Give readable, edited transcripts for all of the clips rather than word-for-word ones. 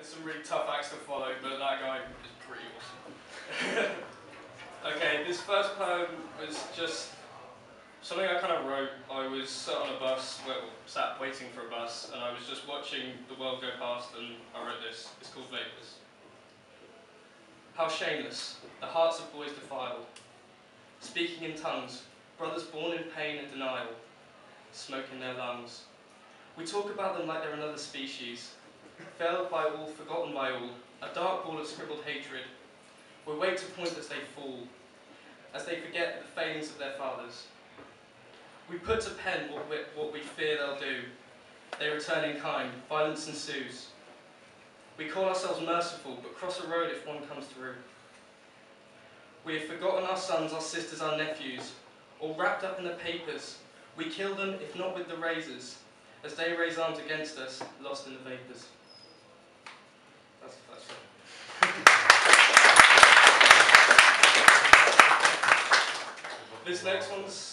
some really tough acts to follow, but that guy is pretty awesome. Okay, this first poem was just something I kind of wrote. I was sat on a bus, sat waiting for a bus, and I was just watching the world go past, and I wrote this. It's called Vapours. How shameless, the hearts of boys defile, speaking in tongues, brothers born in pain and denial, smoke in their lungs. We talk about them like they're another species, failed by all, forgotten by all, a dark ball of scribbled hatred. We wait to point as they fall, as they forget the failings of their fathers. We put to pen what we fear they'll do. They return in kind, violence ensues. We call ourselves merciful, but cross a road if one comes through. We have forgotten our sons, our sisters, our nephews, all wrapped up in the papers. We kill them, if not with the razors, as they raise arms against us, lost in the vapours. That's the first one. This next one's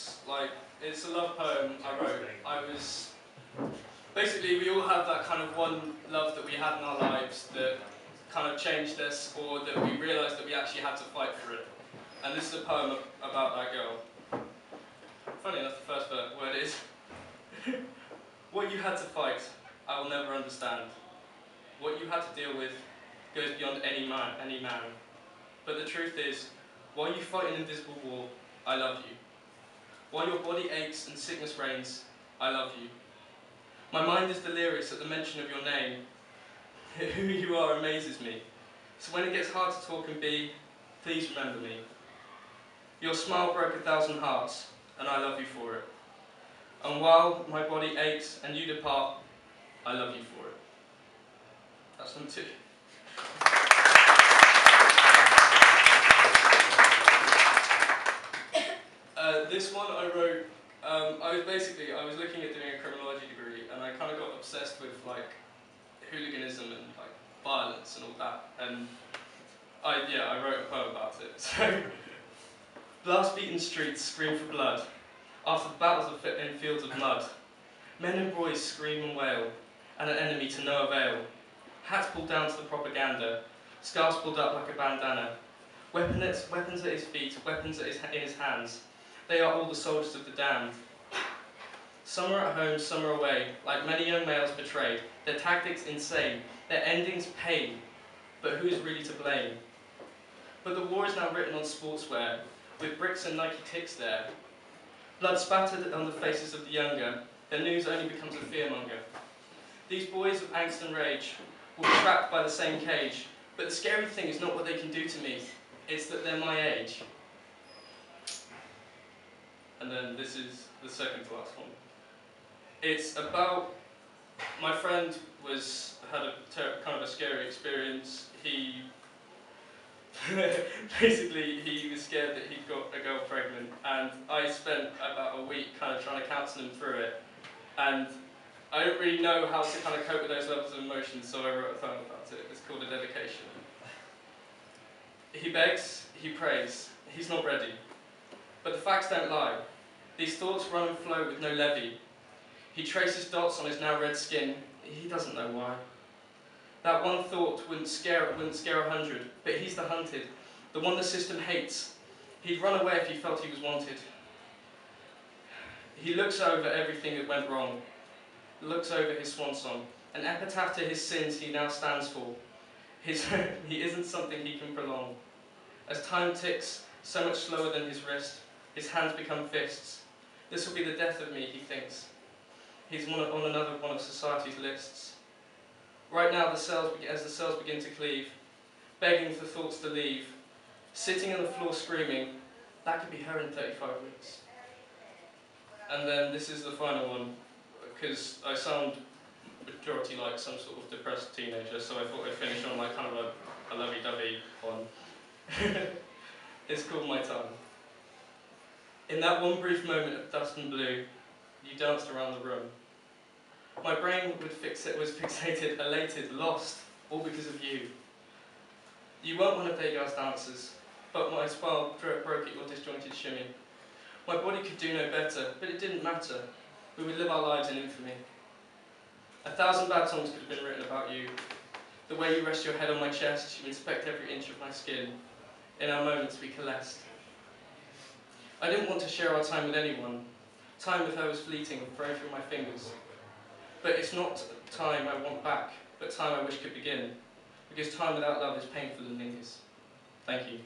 it's a love poem I wrote. Basically, we all have that kind of one love that we had in our lives that kind of changed us, or that we realised that we actually had to fight for it. And this is a poem about that girl. Funny enough, the first word is, what you had to fight, I will never understand. What you had to deal with goes beyond any man. But the truth is, while you fight an invisible war, I love you. While your body aches and sickness reigns, I love you. My mind is delirious at the mention of your name. Who you are amazes me. So when it gets hard to talk and be, please remember me. Your smile broke 1,000 hearts, and I love you for it. And while my body aches and you depart, I love you for it. That's number 2. This one I wrote, I was looking at doing a criminology degree, and I kind of got obsessed with hooliganism and violence and all that, and I wrote a poem about it. So, blast-beaten streets scream for blood, after the battles in fields of mud. Men and boys scream and wail, and an enemy to no avail. Hats pulled down to the propaganda, scarves pulled up like a bandana. Weapons at his feet, weapons in his hands. They are all the soldiers of the damned. Some are at home, some are away, like many young males betrayed. Their tactics insane, their endings pain. But who is really to blame? But the war is now written on sportswear, with bricks and Nike ticks there. Blood spattered on the faces of the younger, their news only becomes a fearmonger. These boys of angst and rage will be trapped by the same cage, but the scary thing is not what they can do to me, it's that they're my age. And then this is the second to last one. It's about, my friend had a kind of a scary experience. He basically he was scared that he'd got a girl pregnant, and I spent about a week kind of trying to counsel him through it. And I don't really know how to kind of cope with those levels of emotion, so I wrote a poem about it. It's called A Dedication. He begs, he prays, he's not ready. But the facts don't lie. These thoughts run and flow with no levy. He traces dots on his now red skin, he doesn't know why. That one thought wouldn't scare 100, but he's the hunted, the one the system hates. He'd run away if he felt he was wanted. He looks over everything that went wrong, looks over his swan song, an epitaph to his sins he now stands for. He isn't something he can prolong. As time ticks, so much slower than his wrist, his hands become fists. This will be the death of me, he thinks. He's on another one of society's lists. Right now, as the cells begin to cleave, begging for thoughts to leave, sitting on the floor screaming, that could be her in 35 weeks. And then this is the final one, because I sound majority like some sort of depressed teenager, so I thought I'd finish on kind of a lovey-dovey one. It's called My Time. In that one brief moment of dust and blue, you danced around the room. My brain was fixated, elated, lost, all because of you. You weren't one of Degas' dancers, but my smile broke at your disjointed shimmy. My body could do no better, but it didn't matter. We would live our lives in infamy. 1,000 bad songs could have been written about you. The way you rest your head on my chest, you inspect every inch of my skin. In our moments we coalesced. I didn't want to share our time with anyone. Time with her was fleeting and flowed through my fingers. But it's not time I want back, but time I wish could begin. Because time without love is painful and lingers. Thank you.